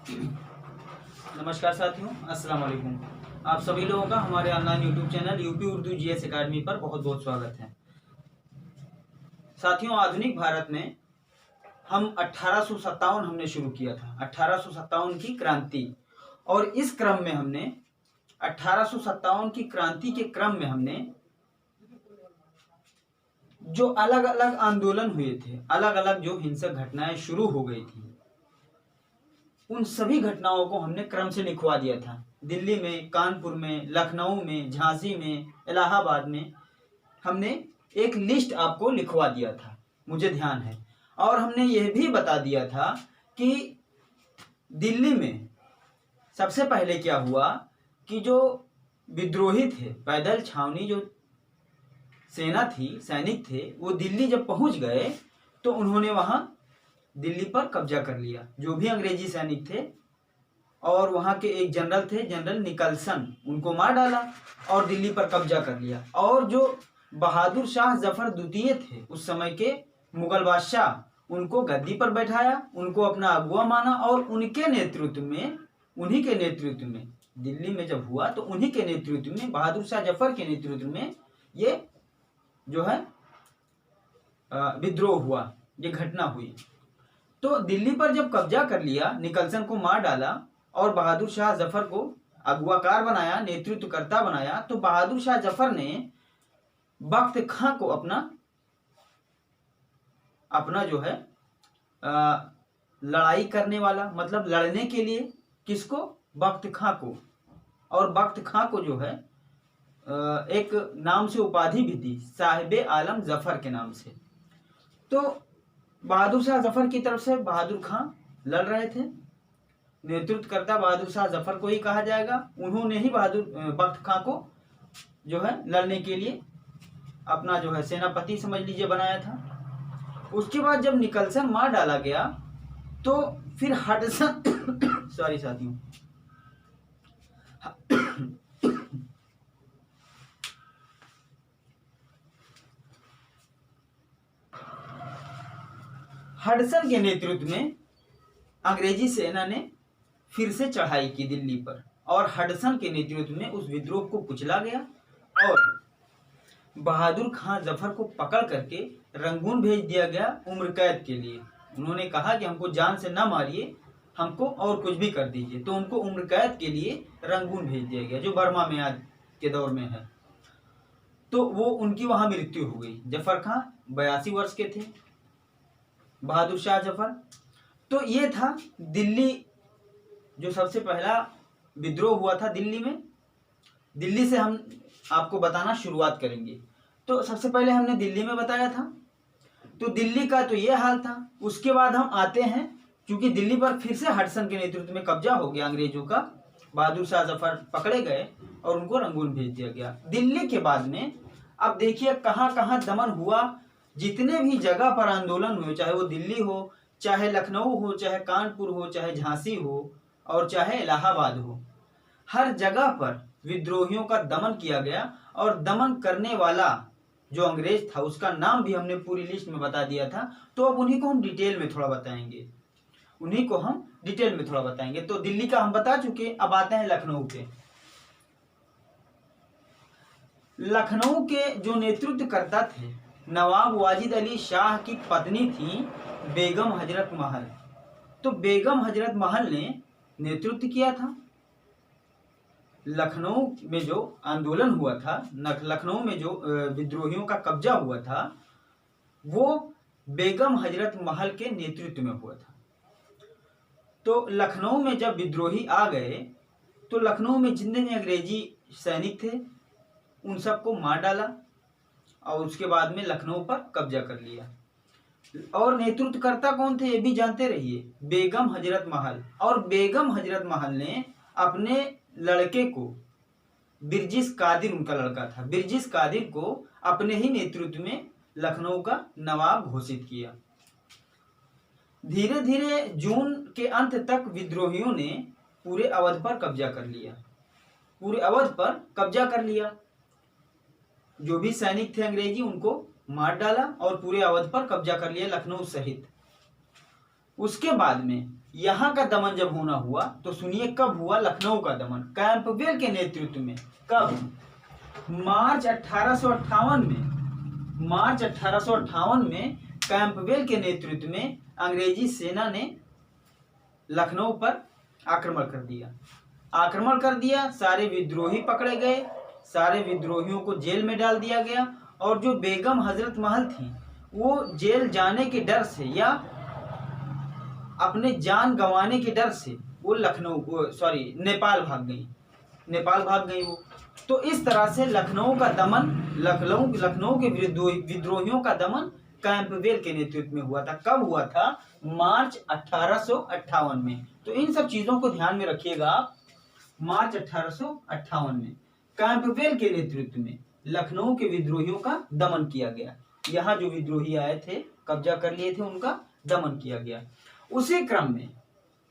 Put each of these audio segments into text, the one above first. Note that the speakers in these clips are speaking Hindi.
नमस्कार साथियों, अस्सलाम वालेकुम। आप सभी लोगों का हमारे online YouTube channel UP Urdu GS academy पर बहुत बहुत स्वागत है। साथियों, आधुनिक भारत में हम 1857 हमने शुरू किया था, 1857 की क्रांति। और इस क्रम में हमने 1857 की क्रांति के क्रम में हमने जो अलग अलग आंदोलन हुए थे, अलग अलग जो हिंसक घटनाएं शुरू हो गई थी, उन सभी घटनाओं को हमने क्रम से लिखवा दिया था। दिल्ली में, कानपुर में, लखनऊ में, झांसी में, इलाहाबाद में हमने एक लिस्ट आपको लिखवा दिया था, मुझे ध्यान है। और हमने यह भी बता दिया था कि दिल्ली में सबसे पहले क्या हुआ कि जो विद्रोही थे, पैदल छावनी जो सेना थी, सैनिक थे, वो दिल्ली जब पहुंच गए तो उन्होंने वहां दिल्ली पर कब्जा कर लिया। जो भी अंग्रेजी सैनिक थे, और वहां के एक जनरल थे, जनरल निकलसन, उनको मार डाला और दिल्ली पर कब्जा कर लिया। और जो बहादुर शाह जफर द्वितीय थे, उस समय के मुगल बादशाह, उनको गद्दी पर बैठाया, उनको अपना अगुआ माना और उनके नेतृत्व में, उन्हीं के नेतृत्व में दिल्ली में जब हुआ तो उन्हीं के नेतृत्व में, बहादुर शाह जफर के नेतृत्व में ये जो है विद्रोह हुआ, ये घटना हुई। तो दिल्ली पर जब कब्जा कर लिया, निकलसन को मार डाला और बहादुर शाह जफर को अगुआकार बनाया, नेतृत्वकर्ता बनाया, तो बहादुर शाह जफर ने बख्त खां को अपना जो है लड़ाई करने वाला, मतलब लड़ने के लिए, किसको? बख्त खां को। और बख्त खां को जो है एक नाम से उपाधि भी दी, साहिबे आलम जफर के नाम से। तो बहादुर शाह जफर की तरफ से बहादुर खां लड़ रहे थे, नेतृत्वकर्ता बहादुर शाह जफर को ही कहा जाएगा। उन्होंने ही बख्त खां को जो है लड़ने के लिए अपना जो है सेनापति समझ लीजिए बनाया था। उसके बाद जब निकलसन मार डाला गया तो फिर हडसन सॉरी साथियों, हडसन के नेतृत्व में अंग्रेजी सेना ने फिर से चढ़ाई की दिल्ली पर, और हडसन के नेतृत्व में उस विद्रोह को कुचला गया और बहादुर खां जफर को पकड़ करके रंगून भेज दिया गया उम्र कैद के लिए। उन्होंने कहा कि हमको जान से ना मारिए, हमको और कुछ भी कर दीजिए, तो उनको उम्र कैद के लिए रंगून भेज दिया गया, जो बर्मा में आज के दौर में है। तो वो उनकी वहां मृत्यु हो गई। जफर खां 82 वर्ष के थे, बहादुर शाह जफर। तो ये था दिल्ली, जो सबसे पहला विद्रोह हुआ था दिल्ली में। दिल्ली से हम आपको बताना शुरुआत करेंगे। तो सबसे पहले हमने दिल्ली में बताया था, तो दिल्ली का तो ये हाल था। उसके बाद हम आते हैं, क्योंकि दिल्ली पर फिर से हडसन के नेतृत्व में कब्जा हो गया अंग्रेजों का, बहादुर शाह जफर पकड़े गए और उनको रंगून भेज दिया गया। दिल्ली के बाद में अब देखिए कहाँ कहाँ दमन हुआ। जितने भी जगह पर आंदोलन हुए, चाहे वो दिल्ली हो, चाहे लखनऊ हो, चाहे कानपुर हो, चाहे झांसी हो, और चाहे इलाहाबाद हो, हर जगह पर विद्रोहियों का दमन किया गया। और दमन करने वाला जो अंग्रेज था, उसका नाम भी हमने पूरी लिस्ट में बता दिया था। तो अब उन्हीं को हम डिटेल में थोड़ा बताएंगे, तो दिल्ली का हम बता चुके, अब आते हैं लखनऊ पे। लखनऊ के जो नेतृत्वकर्ता थे, नवाब वाजिद अली शाह की पत्नी थी बेगम हजरत महल। तो बेगम हजरत महल ने नेतृत्व किया था। लखनऊ में जो आंदोलन हुआ था, लखनऊ में जो विद्रोहियों का कब्जा हुआ था, वो बेगम हजरत महल के नेतृत्व में हुआ था। तो लखनऊ में जब विद्रोही आ गए तो लखनऊ में जितने भी अंग्रेजी सैनिक थे उन सबको मार डाला और उसके बाद में लखनऊ पर कब्जा कर लिया। और नेतृत्वकर्ता कौन थे ये भी जानते रहिए, बेगम हजरत महल। और बेगम हजरत महल ने अपने लड़के को, बिरजिस कादिर उनका लड़का था, बिरजिस कादिर को अपने ही नेतृत्व में लखनऊ का नवाब घोषित किया। धीरे धीरे जून के अंत तक विद्रोहियों ने पूरे अवध पर कब्जा कर लिया। जो भी सैनिक थे अंग्रेजी, उनको मार डाला और पूरे अवध पर कब्जा कर लिया, लखनऊ सहित। उसके बाद में यहाँ का दमन जब होना हुआ तो सुनिए कब हुआ लखनऊ का दमन, कैंपबेल के नेतृत्व में। कब? मार्च 1858 में। मार्च 1858 में कैंपबेल के नेतृत्व में अंग्रेजी सेना ने लखनऊ पर आक्रमण कर दिया। आक्रमण कर दिया, सारे विद्रोही पकड़े गए, सारे विद्रोहियों को जेल में डाल दिया गया, और जो बेगम हजरत महल थी वो जेल जाने के डर से या अपने जान गंवाने के डर से वो नेपाल भाग गई। नेपाल भाग गई वो। तो इस तरह से लखनऊ का दमन, लखनऊ के विद्रोहियों का दमन कैंपबेल के नेतृत्व में हुआ था। कब हुआ था? मार्च 1858 में। तो इन सब चीजों को ध्यान में रखिएगा आप। मार्च 1858 में कैंपबेल के नेतृत्व में लखनऊ के विद्रोहियों का दमन किया गया। यहाँ जो विद्रोही आए थे, कब्जा कर लिए थे, उनका दमन किया गया। उसी क्रम में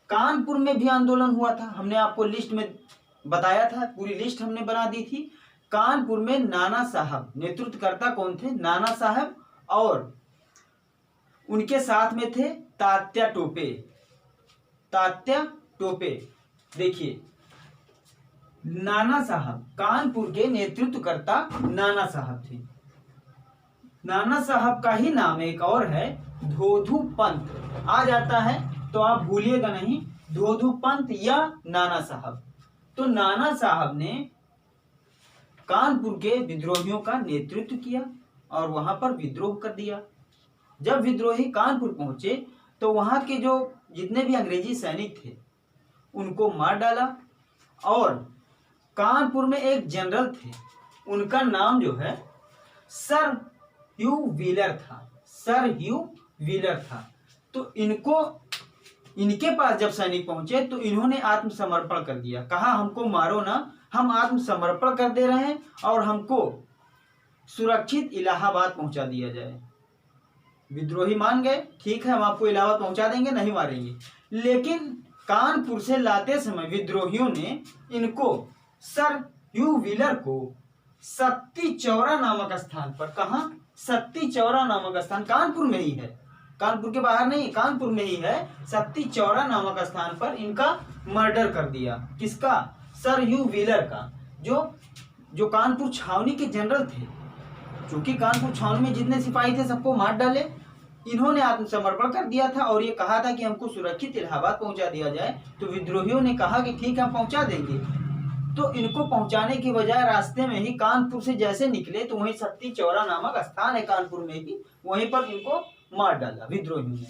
कानपुर में भी आंदोलन हुआ था। हमने आपको लिस्ट में बताया था, पूरी लिस्ट हमने बना दी थी। कानपुर में नाना साहब, नेतृत्वकर्ता कौन थे? नाना साहब, और उनके साथ में थे तात्या टोपे। तात्या टोपे, देखिए नाना साहब, कानपुर के नेतृत्वकर्ता नाना साहब थे। नाना साहब का ही नाम एक और है, धोधू पंत। आ जाता है तो आप भूलिएगा नहीं, धोधू पंत या नाना साहब। तो नाना साहब ने कानपुर के विद्रोहियों का नेतृत्व किया और वहां पर विद्रोह कर दिया। जब विद्रोही कानपुर पहुंचे तो वहां के जो जितने भी अंग्रेजी सैनिक थे उनको मार डाला। और कानपुर में एक जनरल थे, उनका नाम जो है सर ह्यू व्हीलर था। सर ह्यू व्हीलर था। तो इनके पास जब सैनिक पहुंचे तो इन्होंने आत्मसमर्पण कर दिया। कहा हमको मारो ना, हम आत्मसमर्पण कर दे रहे हैं और हमको सुरक्षित इलाहाबाद पहुंचा दिया जाए। विद्रोही मान गए, ठीक है हम आपको इलाहाबाद पहुंचा देंगे, नहीं मारेंगे। लेकिन कानपुर से लाते समय विद्रोहियों ने इनको, सर ह्यू व्हीलर को, सत्ती चौरा नामक स्थान पर, कहा? सत्ती चौरा नामक स्थान कानपुर में ही है, कानपुर के बाहर नहीं, कानपुर में ही है। सत्ती चौरा नामक स्थान पर इनका मर्डर कर दिया। किसका? सर ह्यू व्हीलर का, जो कानपुर छावनी के जनरल थे। क्योंकि कानपुर छावनी में जितने सिपाही थे सबको मार डाले। इन्होंने आत्मसमर्पण कर दिया था और ये कहा था कि हमको सुरक्षित इलाहाबाद पहुंचा दिया जाए। तो विद्रोहियों ने कहा कि ठीक है हम पहुंचा देंगे। तो इनको पहुंचाने की बजाय रास्ते में ही कानपुर से जैसे निकले तो वहीं सत्ती चौरा नामक स्थान है कानपुर में ही, वहीं पर इनको मार डाला विद्रोहियों ने।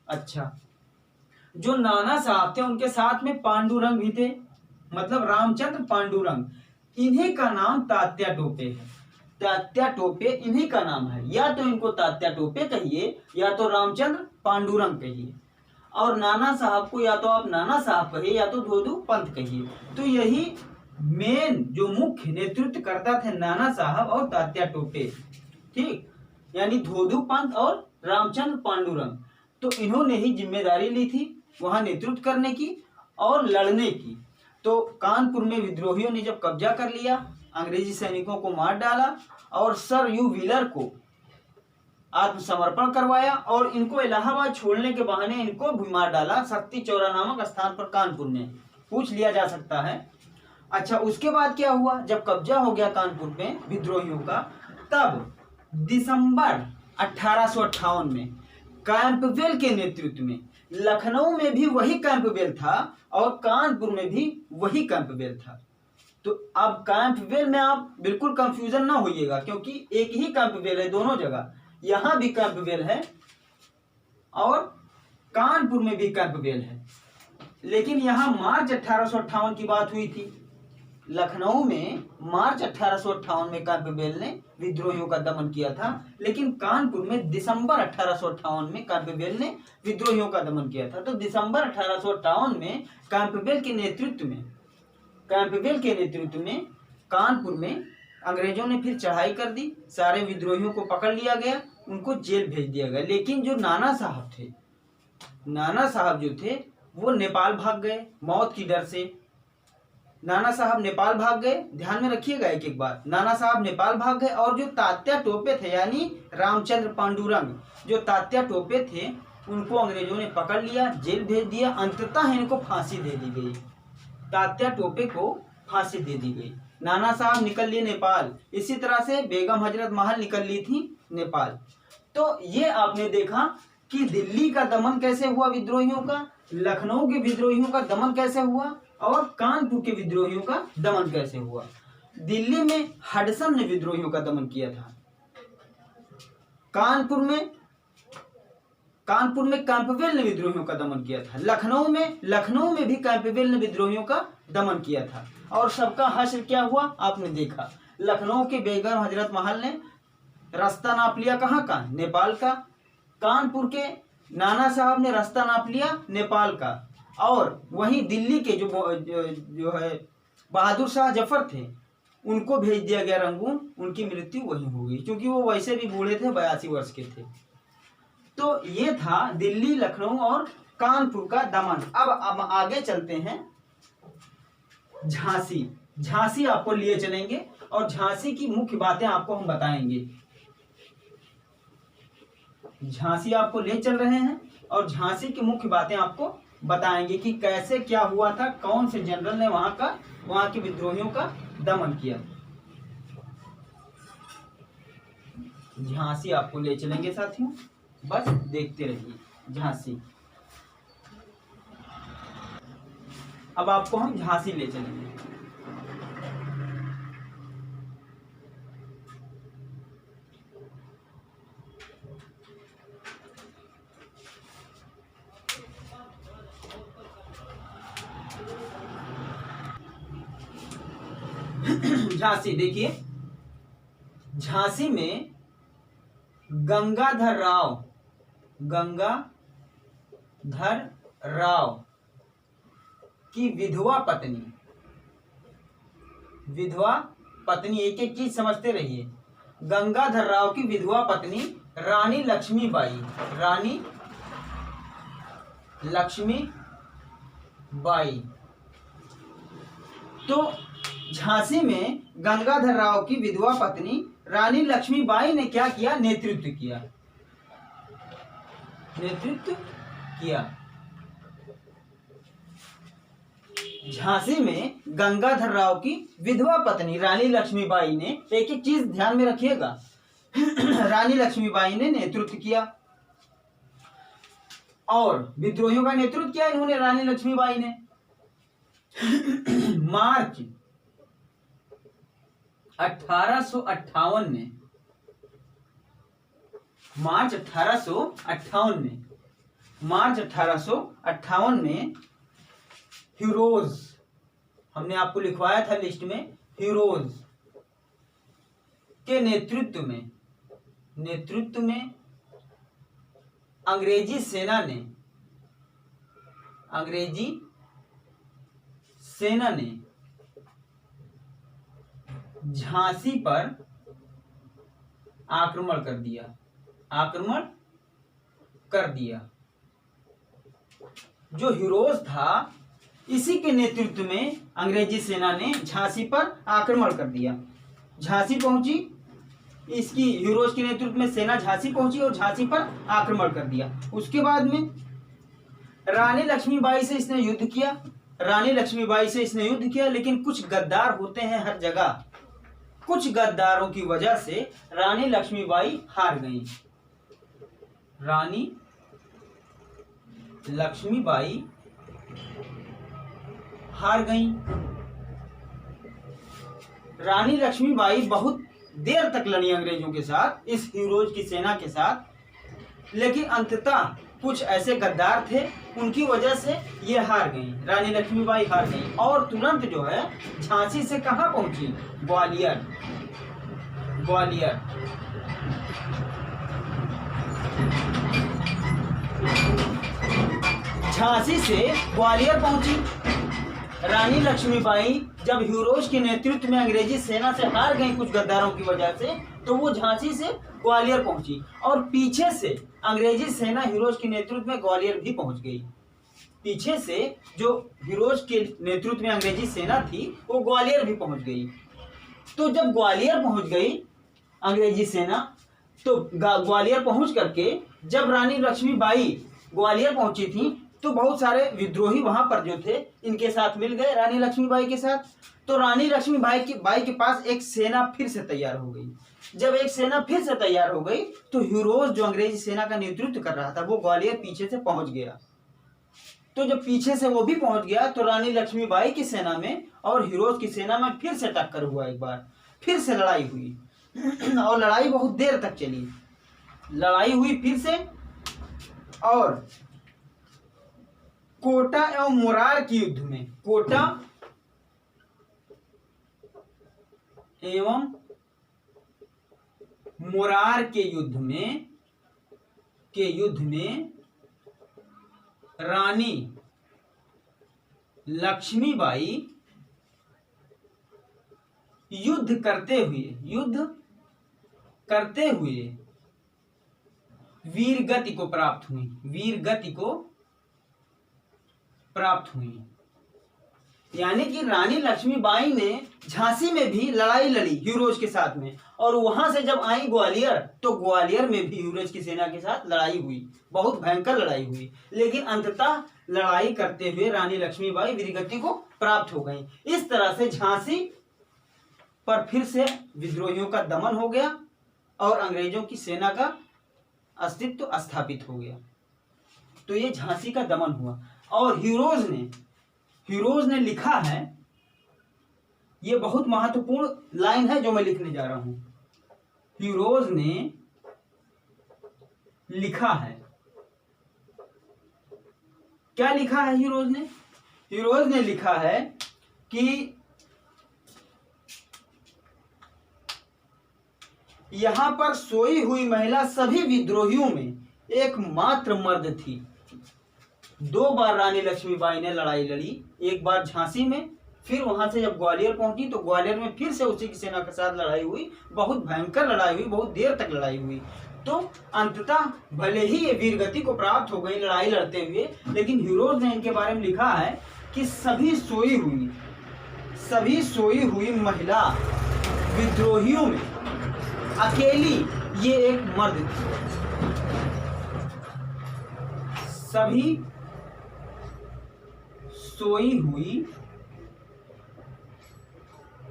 अच्छा, जो नाना साहब थे उनके साथ में पांडुरंग भी थे, मतलब रामचंद्र पांडुरंग। इन्हीं का नाम तात्या टोपे है। तात्या टोपे इन्हीं का नाम है। या तो इनको तात्या टोपे कहिए या तो रामचंद्र पांडुरंग कहिए, और नाना साहब को या तो आप नाना साहब कहिए या तो धोधू पंत कहिए। तो यही मेन जो मुख्य नेतृत्व करता थे नाना साहब और तात्या टोपे, ठीक, यानी धोधू पंत और रामचंद्र पांडुरंग। तो इन्होंने ही जिम्मेदारी ली थी वहां नेतृत्व करने की और लड़ने की। तो कानपुर में विद्रोहियों ने जब कब्जा कर लिया, अंग्रेजी सैनिकों को मार डाला और सर ह्यू व्हीलर को आत्मसमर्पण करवाया और इनको इलाहाबाद छोड़ने के बहाने इनको भी मार डाला सत्ती चौरा नामक स्थान पर कानपुर में। पूछ लिया जा सकता है। अच्छा, उसके बाद क्या हुआ? जब कब्जा हो गया कानपुर में विद्रोहियों का, तब दिसंबर 1858 में कैंपबेल के नेतृत्व में, लखनऊ में भी वही कैंपबेल था और कानपुर में भी वही कैंपबेल था। तो अब कैंपबेल में आप बिल्कुल कंफ्यूजन ना होइएगा, क्योंकि एक ही कैंपबेल है दोनों जगह। यहां भी कैंपबेल है और कानपुर में भी कैंपबेल है। लेकिन यहां मार्च 1858 की बात हुई थी। लखनऊ में मार्च 1858 में कैंपबेल ने विद्रोहियों का दमन किया था, लेकिन कानपुर में दिसंबर 1858 में कैंपबेल ने विद्रोहियों का दमन किया था। तो दिसंबर 1858 में कैंपबेल के नेतृत्व में कानपुर में अंग्रेजों ने फिर चढ़ाई कर दी, सारे विद्रोहियों को पकड़ लिया गया, उनको जेल भेज दिया गया। लेकिन जो नाना साहब जो थे वो नेपाल भाग गए मौत की डर से। नाना साहब नेपाल भाग गए, ध्यान में रखिएगा एक एक बात। नाना साहब नेपाल भाग गए और जो तात्या टोपे थे यानी रामचंद्र पांडुरंग, जो तात्या टोपे थे उनको अंग्रेजों ने पकड़ लिया, जेल भेज दिया। अंततः इनको फांसी दे दी गई, तात्या टोपे को फांसी दे दी गई। नाना साहब निकल लिए नेपाल। इसी तरह से बेगम हजरत महल निकल ली थी नेपाल। तो ये आपने देखा कि दिल्ली का दमन कैसे हुआ विद्रोहियों का, लखनऊ के विद्रोहियों का दमन कैसे हुआ, और कानपुर के विद्रोहियों का दमन कैसे हुआ। दिल्ली में हडसन ने विद्रोहियों का दमन किया था। कानपुर में कैंपबेल ने विद्रोहियों का दमन किया था। लखनऊ में भी कैंपबेल ने विद्रोहियों का दमन किया था। और सबका हश्र क्या हुआ आपने देखा। लखनऊ के बेगम हजरत महल ने रास्ता नाप लिया कहाँ का, नेपाल का। कानपुर के नाना साहब ने रास्ता नाप लिया नेपाल का। और वहीं दिल्ली के जो है बहादुर शाह जफर थे, उनको भेज दिया गया रंगून। उनकी मृत्यु वहीं हो गई, क्योंकि वो वैसे भी बूढ़े थे, 82 वर्ष के थे। तो ये था दिल्ली, लखनऊ और कानपुर का दमन। अब आगे चलते हैं झांसी। झांसी आपको लिए चलेंगे और झांसी की मुख्य बातें आपको हम बताएंगे। झांसी आपको ले चल रहे हैं और झांसी की मुख्य बातें आपको बताएंगे कि कैसे क्या हुआ था, कौन से जनरल ने वहां के विद्रोहियों का दमन किया। झांसी आपको ले चलेंगे साथियों, बस देखते रहिए झांसी। अब आपको हम झांसी ले चलेंगे। झांसी देखिए, झांसी में गंगाधर राव की विधवा पत्नी, एक एक चीज समझते रहिए। गंगाधर राव की विधवा पत्नी रानी लक्ष्मीबाई। तो झांसी में गंगाधर राव की विधवा पत्नी रानी लक्ष्मीबाई ने क्या किया, नेतृत्व किया। झांसी में गंगाधर राव की विधवा पत्नी रानी लक्ष्मीबाई ने, एक एक चीज ध्यान में रखिएगा, रानी लक्ष्मीबाई ने नेतृत्व किया। और विद्रोहियों का नेतृत्व किया इन्होंने, रानी लक्ष्मीबाई ने। मार्च 1858 में हीरोज, हमने आपको लिखवाया था लिस्ट में, हीरोज के नेतृत्व में अंग्रेजी सेना ने झांसी पर आक्रमण कर दिया। जो हीरोज था, इसी के नेतृत्व में अंग्रेजी सेना ने झांसी पर आक्रमण कर दिया। झांसी पहुंची, इसकी हीरोज के नेतृत्व में सेना झांसी पहुंची और झांसी पर आक्रमण कर दिया। उसके बाद में रानी लक्ष्मीबाई से इसने युद्ध किया। लेकिन कुछ गद्दार होते हैं हर जगह, कुछ गद्दारों की वजह से रानी लक्ष्मीबाई हार गई। रानी लक्ष्मीबाई बहुत देर तक लड़ी अंग्रेजों के साथ, इस हीरोज की सेना के साथ। लेकिन अंततः कुछ ऐसे गद्दार थे, उनकी वजह से ये हार गई, रानी लक्ष्मीबाई हार गई। और तुरंत जो है झांसी से कहाँ पहुंची, ग्वालियर। झांसी से ग्वालियर पहुंची रानी लक्ष्मीबाई। जब हीरोज के नेतृत्व में अंग्रेजी सेना से हार गई कुछ गद्दारों की वजह से, तो वो झांसी से ग्वालियर पहुंची। और पीछे से अंग्रेजी सेना हीरोज के नेतृत्व में ग्वालियर भी पहुंच गई। पीछे से जो हीरोज के नेतृत्व में अंग्रेजी सेना थी, वो ग्वालियर भी पहुंच गई। तो जब ग्वालियर पहुंच गई अंग्रेजी सेना, तो ग्वालियर पहुंच करके जब रानी लक्ष्मीबाई ग्वालियर पहुंची थी तो बहुत सारे विद्रोही वहां पर जो थे इनके साथ मिल गए रानी लक्ष्मीबाई के साथ। तो रानी लक्ष्मीबाई के पास एक सेना फिर से तैयार हो गई। जब एक सेना फिर से तैयार हो गई तो हीरोज जो अंग्रेजी सेना का नेतृत्व कर रहा था वो ग्वालियर पीछे से पहुंच गया। तो जब पीछे से वो भी पहुंच गया तो रानी लक्ष्मीबाई की सेना में और हीरोज की सेना में फिर से टक्कर हुआ। एक बार फिर से लड़ाई हुई और लड़ाई बहुत देर तक चली। लड़ाई हुई फिर से और कोटा एवं मोरार के युद्ध में, कोटा एवं मोरार के युद्ध में रानी लक्ष्मीबाई युद्ध करते हुए वीरगति को प्राप्त हुई। यानी कि रानी लक्ष्मीबाई ने झांसी में भी लड़ाई लड़ी हीरोज के साथ में, और वहां से जब आई ग्वालियर तो ग्वालियर में भी हीरोज की सेना के साथ लड़ाई हुई, बहुत भयंकर लड़ाई हुई। लेकिन अंततः लड़ाई करते हुए रानी लक्ष्मीबाई वीरगति को प्राप्त हो गई। इस तरह से झांसी पर फिर से विद्रोहियों का दमन हो गया और अंग्रेजों की सेना का अस्तित्व स्थापित हो गया। तो ये झांसी का दमन हुआ। और हीरोज ने लिखा है, ये बहुत महत्वपूर्ण लाइन है जो मैं लिखने जा रहा हूं। हीरोज ने लिखा है, क्या लिखा है हीरोज ने लिखा है कि यहां पर सोई हुई महिला सभी विद्रोहियों में एकमात्र मर्द थी। 2 बार रानी लक्ष्मीबाई ने लड़ाई लड़ी, एक बार झांसी में, फिर वहां से जब ग्वालियर पहुंची तो ग्वालियर में फिर से उसी की सेना के साथ लड़ाई हुई, बहुत भयंकर लड़ाई हुई, बहुत देर तक लड़ाई हुई। तो अंततः भले ही ये वीरगति को प्राप्त हो गई लड़ाई लड़ते हुए, लेकिन हीरोज ने इनके बारे में लिखा है कि सभी सोई हुई महिला विद्रोहियों में अकेली ये एक मर्द थी। सभी सोई हुई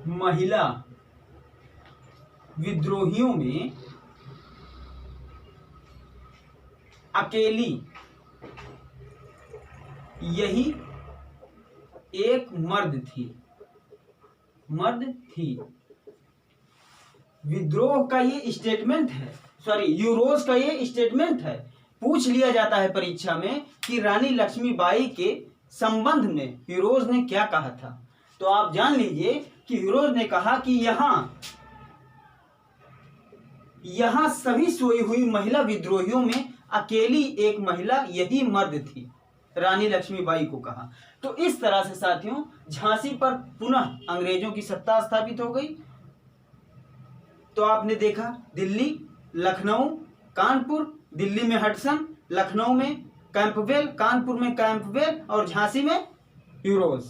महिला विद्रोहियों में अकेली यही एक मर्द थी। विद्रोह का ये स्टेटमेंट है, यूरोज का ये स्टेटमेंट है। पूछ लिया जाता है परीक्षा में कि रानी लक्ष्मीबाई के संबंध में हीरोज ने क्या कहा था, तो आप जान लीजिए कि हीरोज ने कहा कि यहां सभी सोई हुई महिला विद्रोहियों में अकेली एक महिला यही मर्द थी, रानी लक्ष्मीबाई को कहा। तो इस तरह से साथियों झांसी पर पुनः अंग्रेजों की सत्ता स्थापित हो गई। तो आपने देखा दिल्ली, लखनऊ, कानपुर, दिल्ली में हडसन, लखनऊ में कैंपबेल, कानपुर में कैंपबेल और झांसी में हीरोज।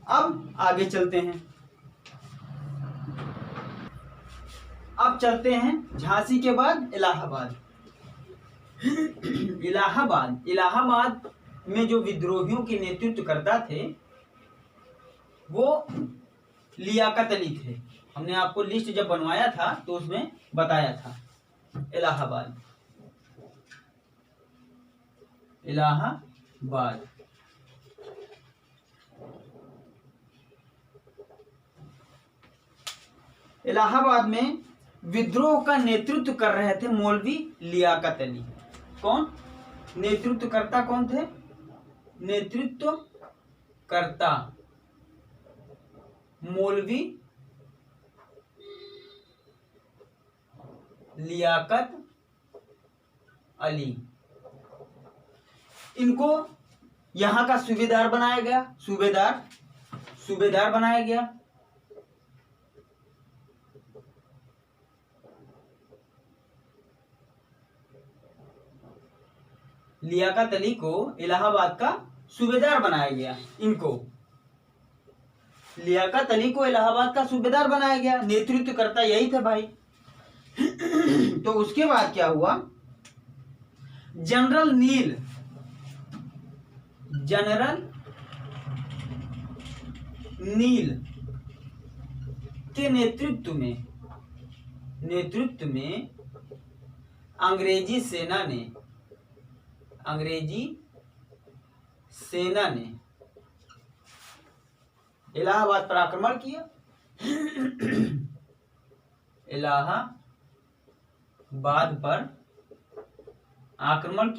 अब आगे चलते हैं। अब चलते हैं झांसी के बाद इलाहाबाद। इलाहाबाद में जो विद्रोहियों के नेतृत्व करता थे वो लियाकत अली थे। हमने आपको लिस्ट जब बनवाया था तो उसमें बताया था। इलाहाबाद में विद्रोह का नेतृत्व कर रहे थे मौलवी लियाकत अली। कौन नेतृत्वकर्ता कौन थे? नेतृत्वकर्ता मौलवी लियाकत अली। इनको यहां का सूबेदार बनाया गया। सूबेदार बनाया गया। लियाकत अली को इलाहाबाद का सूबेदार बनाया गया। लियाकत अली को इलाहाबाद का सूबेदार बनाया गया। नेतृत्व करता यही था भाई। तो उसके बाद क्या हुआ? जनरल नील जनरल नील के नेतृत्व में अंग्रेजी सेना ने इलाहाबाद पर आक्रमण किया। इलाहाबाद पर आक्रमण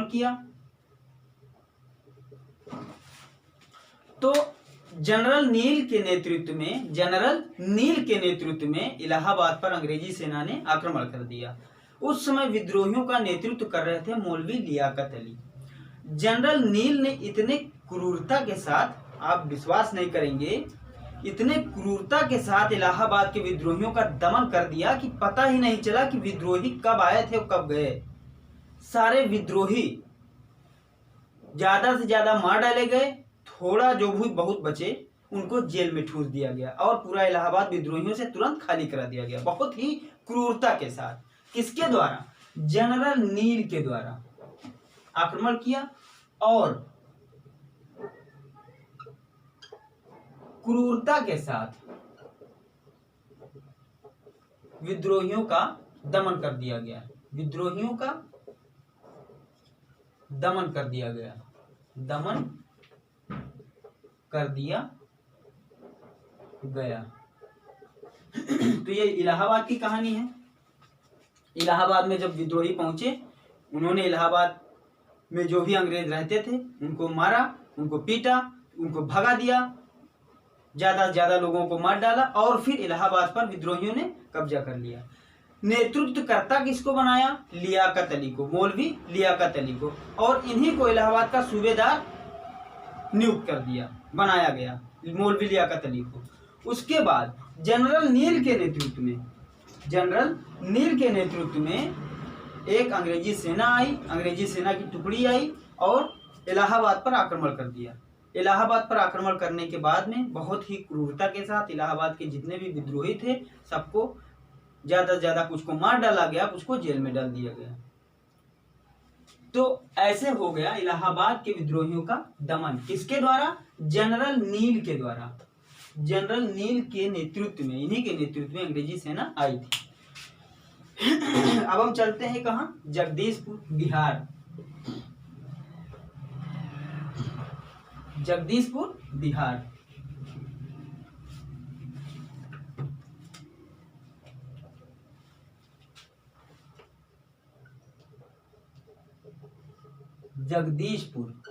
किया। तो जनरल नील के नेतृत्व में इलाहाबाद पर अंग्रेजी सेना ने आक्रमण कर दिया। उस समय विद्रोहियों का नेतृत्व कर रहे थे मौलवी लियाकत अली। जनरल नील ने इतने क्रूरता के साथ, आप विश्वास नहीं करेंगे, इतने क्रूरता के साथ इलाहाबाद के विद्रोहियों का दमन कर दिया कि पता ही नहीं चला कि विद्रोही कब आए थे और कब गए। सारे विद्रोही ज्यादा से ज्यादा मार डाले गए, थोड़ा जो भी बहुत बचे उनको जेल में ठूस दिया गया और पूरा इलाहाबाद विद्रोहियों से तुरंत खाली करा दिया गया, बहुत ही क्रूरता के साथ। किसके द्वारा? जनरल नील के द्वारा आक्रमण किया और क्रूरता के साथ विद्रोहियों का दमन कर दिया गया। दमन कर दिया गया। तो ये इलाहाबाद की कहानी है। इलाहाबाद में जब विद्रोही पहुंचे, उन्होंने इलाहाबाद में जो भी अंग्रेज रहते थे उनको मारा, उनको पीटा, उनको भगा दिया, ज्यादा से ज्यादा लोगों को मार डाला और फिर इलाहाबाद पर विद्रोहियों ने कब्जा कर लिया। नेतृत्वकर्ता किसको बनाया? लियाकत अली को, मौलवी लियाकत अली को, और इन्हीं को इलाहाबाद का सूबेदार नियुक्त कर दिया, बनाया गया, मौलवी लियाकत अली को। उसके बाद जनरल नील के नेतृत्व में एक अंग्रेजी सेना आई, अंग्रेजी सेना की टुकड़ी आई और इलाहाबाद पर आक्रमण कर दिया। इलाहाबाद पर आक्रमण करने के बाद में बहुत ही क्रूरता के साथ इलाहाबाद के जितने भी विद्रोही थे सबको ज्यादा से ज्यादा, कुछ को मार डाला गया, कुछ को जेल में डाल दिया गया। तो ऐसे हो गया इलाहाबाद के विद्रोहियों का दमन। किसके द्वारा? जनरल नील के द्वारा। जनरल नील के नेतृत्व में, इन्हीं के नेतृत्व में अंग्रेजी सेना आई थी। अब हम चलते हैं कहाँ? जगदीशपुर, बिहार। जगदीशपुर, बिहार। जगदीशपुर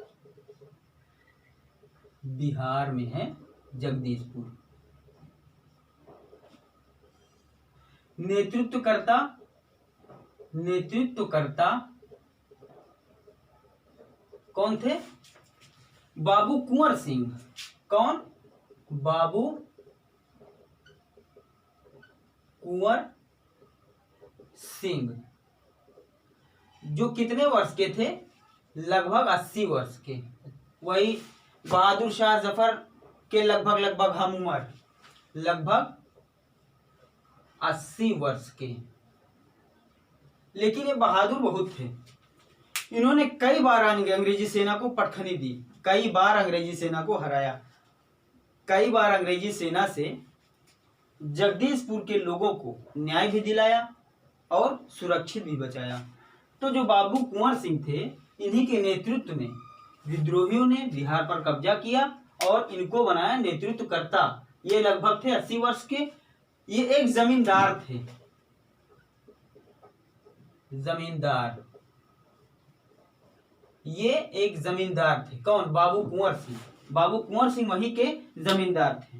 बिहार में है। जगदीशपुर। नेतृत्वकर्ता कौन थे? बाबू कुंवर सिंह। कौन? बाबू कुंवर सिंह, जो कितने वर्ष के थे? लगभग 80 वर्ष के। वही बहादुर शाह जफर के लगभग हम उम्र, लगभग 80 वर्ष के। लेकिन ये बहादुर बहुत थे। इन्होंने कई बार अंग्रेजी सेना को पटखनी दी, कई बार अंग्रेजी सेना को हराया, कई बार अंग्रेजी सेना से जगदीशपुर के लोगों को न्याय भी दिलाया और सुरक्षित भी बचाया। तो जो बाबू कुंवर सिंह थे, इन्हीं के नेतृत्व में विद्रोहियों ने बिहार पर कब्जा किया और इनको बनाया नेतृत्वकर्ता। ये लगभग थे 80 वर्ष के। ये एक जमींदार थे। ये एक जमींदार थे। कौन? बाबू कुंवर सिंह। बाबू कुंवर सिंह वहीं के जमींदार थे।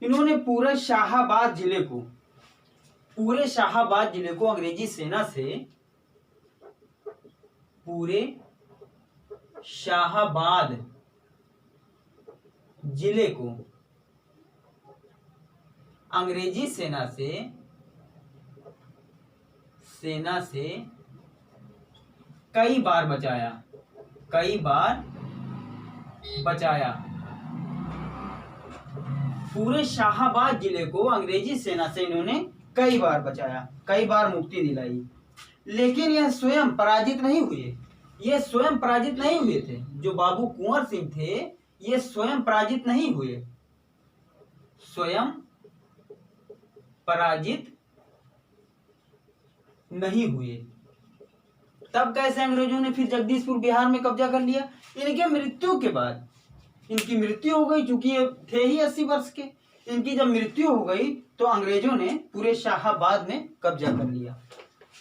इन्होंने पूरे शाहाबाद जिले को अंग्रेजी सेना से, पूरे शाहाबाद जिले को अंग्रेजी सेना से कई बार बचाया। पूरे शाहाबाद जिले को अंग्रेजी सेना से इन्होंने कई बार बचाया, कई बार मुक्ति दिलाई। लेकिन यह स्वयं पराजित नहीं हुए। ये स्वयं पराजित नहीं हुए थे। जो बाबू कुंवर सिंह थे ये स्वयं पराजित नहीं हुए, स्वयं पराजित नहीं हुए। तब कैसे अंग्रेजों ने फिर जगदीशपुर बिहार में कब्जा कर लिया? इनके मृत्यु के बाद। इनकी मृत्यु हो गई, चूंकि ये थे ही 80 वर्ष के। इनकी जब मृत्यु हो गई तो अंग्रेजों ने पूरे शाहाबाद में कब्जा कर लिया।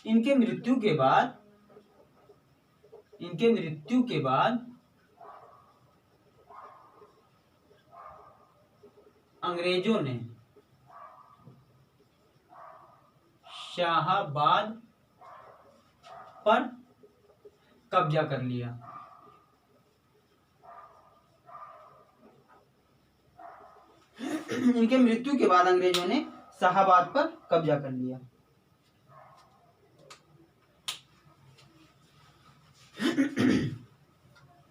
इनके मृत्यु के बाद अंग्रेजों ने शाहाबाद पर कब्जा कर लिया। इनके मृत्यु के बाद अंग्रेजों ने शाहाबाद पर कब्जा कर लिया।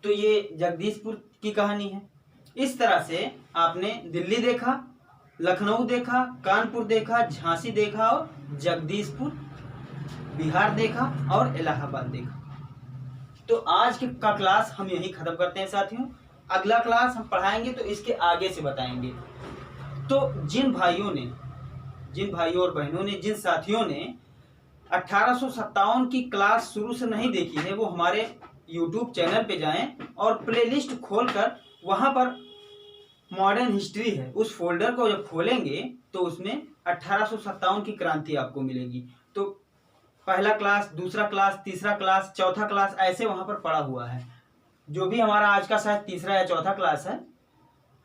तो ये जगदीशपुर की कहानी है। इस तरह से आपने दिल्ली देखा, लखनऊ देखा, कानपुर देखा, झांसी देखा और जगदीशपुर बिहार देखा और इलाहाबाद देखा। तो आज का क्लास हम यही खत्म करते हैं साथियों। अगला क्लास हम पढ़ाएंगे तो इसके आगे से बताएंगे। तो जिन भाइयों और बहनों ने, जिन साथियों ने 1857 की क्लास शुरू से नहीं देखी है वो हमारे YouTube चैनल पे जाएं और प्लेलिस्ट खोलकर वहां पर मॉडर्न हिस्ट्री है, उस फोल्डर को जब खोलेंगे तो उसमें 1857 की क्रांति आपको मिलेगी। तो पहला क्लास, दूसरा क्लास, तीसरा क्लास, चौथा क्लास ऐसे वहां पर पड़ा हुआ है। जो भी हमारा आज का शायद तीसरा या चौथा क्लास है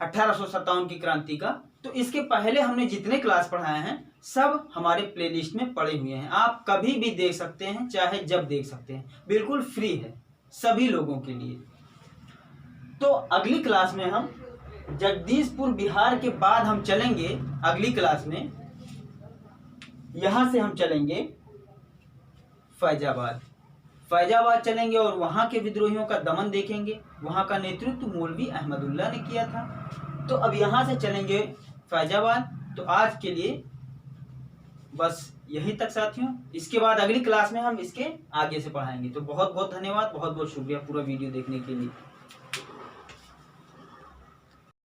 1857 की क्रांति का। तो इसके पहले हमने जितने क्लास पढ़ाए हैं सब हमारे प्लेलिस्ट में पड़े हुए हैं। आप कभी भी देख सकते हैं, चाहे जब देख सकते हैं, बिल्कुल फ्री है सभी लोगों के लिए। तो अगली क्लास में हम जगदीशपुर बिहार के बाद हम चलेंगे, अगली क्लास में यहां से हम चलेंगे फैजाबाद चलेंगे और वहां के विद्रोहियों का दमन देखेंगे। वहां का नेतृत्व मौलवी अहमदुल्ला ने किया था। तो अब यहां से चलेंगे फैजाबाद। तो आज के लिए बस यहीं तक साथियों। इसके बाद अगली क्लास में हम इसके आगे से पढ़ाएंगे। तो बहुत बहुत धन्यवाद, बहुत बहुत शुक्रिया पूरा वीडियो देखने के लिए।